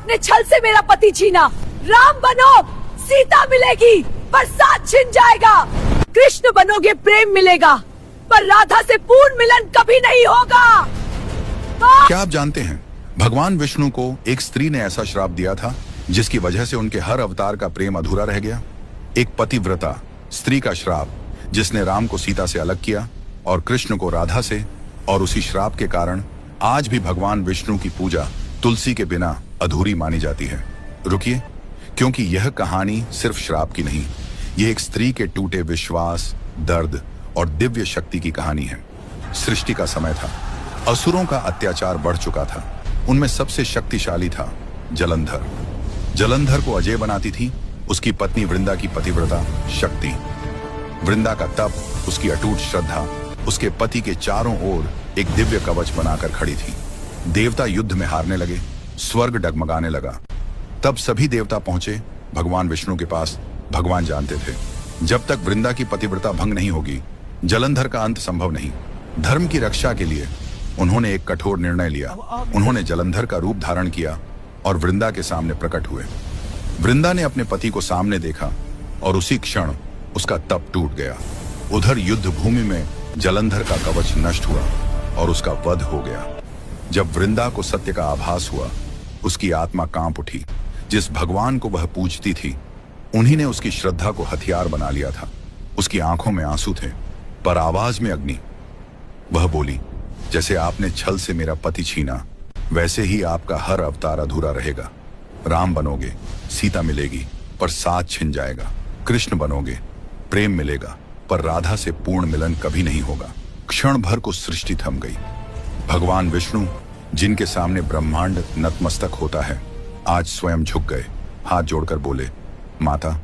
आपने छल से मेरा पति छीना। राम बनो, सीता मिलेगी पर साथ छिन जाएगा। कृष्ण बनोगे, प्रेम मिलेगा, पर राधा से पूर्ण मिलन कभी नहीं होगा। क्या आप जानते हैं, भगवान विष्णु को एक स्त्री ने ऐसा श्राप दिया था जिसकी वजह से उनके हर अवतार का प्रेम अधूरा रह गया। एक पतिव्रता स्त्री का श्राप जिसने राम को सीता से अलग किया और कृष्ण को राधा से, और उसी श्राप के कारण आज भी भगवान विष्णु की पूजा तुलसी के बिना अधूरी मानी जाती है। रुकिए, क्योंकि यह कहानी सिर्फ श्राप की नहीं, यह एक स्त्री के टूटे विश्वास, दर्द और दिव्य शक्ति की कहानी है। सृष्टि का समय था, असुरों का अत्याचार बढ़ चुका था। उनमें सबसे शक्तिशाली था जलंधर। जलंधर को अजय बनाती थी उसकी पत्नी वृंदा की पतिव्रता शक्ति। वृंदा का तप, उसकी अटूट श्रद्धा उसके पति के चारों ओर एक दिव्य कवच बनाकर खड़ी थी। देवता युद्ध में हारने लगे, स्वर्ग डगमगाने लगा। तब सभी देवता पहुंचे भगवान विष्णु के पास। भगवान जानते थे, जब तक वृंदा की पतिव्रता भंग नहीं होगी, जलंधर का अंत संभव नहीं। धर्म की रक्षा के लिए उन्होंने एक कठोर निर्णय लिया। उन्होंने जलंधर का रूप धारण किया और वृंदा के सामने प्रकट हुए। वृंदा ने अपने पति को सामने देखा और उसी क्षण उसका तप टूट गया। उधर युद्ध भूमि में जलंधर का कवच नष्ट हुआ और उसका वध हो गया। जब वृंदा को सत्य का आभास हुआ, उसकी आत्मा कांप उठी। जिस भगवान को वह पूजती थी, उन्हीं ने उसकी श्रद्धा को हथियार बना लिया था। उसकी आंखों में आंसू थे, पर आवाज में अग्नि। वह बोली, जैसे आपने छल से मेरा पति छीना, वैसे ही आपका हर अवतार अधूरा रहेगा। राम बनोगे, सीता मिलेगी, पर साथ छिन जाएगा। कृष्ण बनोगे, प्रेम मिलेगा, पर राधा से पूर्ण मिलन कभी नहीं होगा। क्षण भर को सृष्टि थम गई। भगवान विष्णु, जिनके सामने ब्रह्मांड नतमस्तक होता है, आज स्वयं झुक गए। हाथ जोड़कर बोले, माता,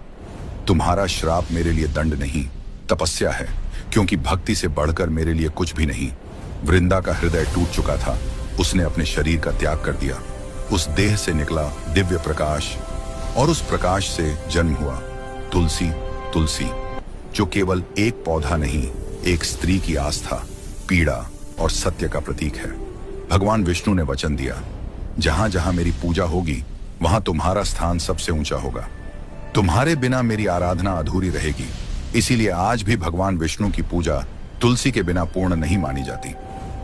तुम्हारा श्राप मेरे लिए दंड नहीं, तपस्या है, क्योंकि भक्ति से बढ़कर मेरे लिए कुछ भी नहीं। वृंदा का हृदय टूट चुका था। उसने अपने शरीर का त्याग कर दिया। उस देह से निकला दिव्य प्रकाश, और उस प्रकाश से जन्म हुआ तुलसी। तुलसी जो केवल एक पौधा नहीं, एक स्त्री की आस्था, पीड़ा और सत्य का प्रतीक है। भगवान विष्णु ने वचन दिया, जहां जहां मेरी पूजा होगी, वहां तुम्हारा स्थान सबसे ऊंचा होगा। तुम्हारे बिना मेरी आराधना अधूरी रहेगी। इसीलिए आज भी भगवान विष्णु की पूजा तुलसी के बिना पूर्ण नहीं मानी जाती।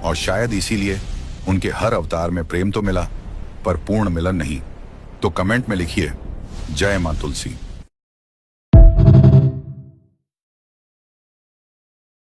और शायद इसीलिए उनके हर अवतार में प्रेम तो मिला, पर पूर्ण मिलन नहीं। तो कमेंट में लिखिए, जय मां तुलसी।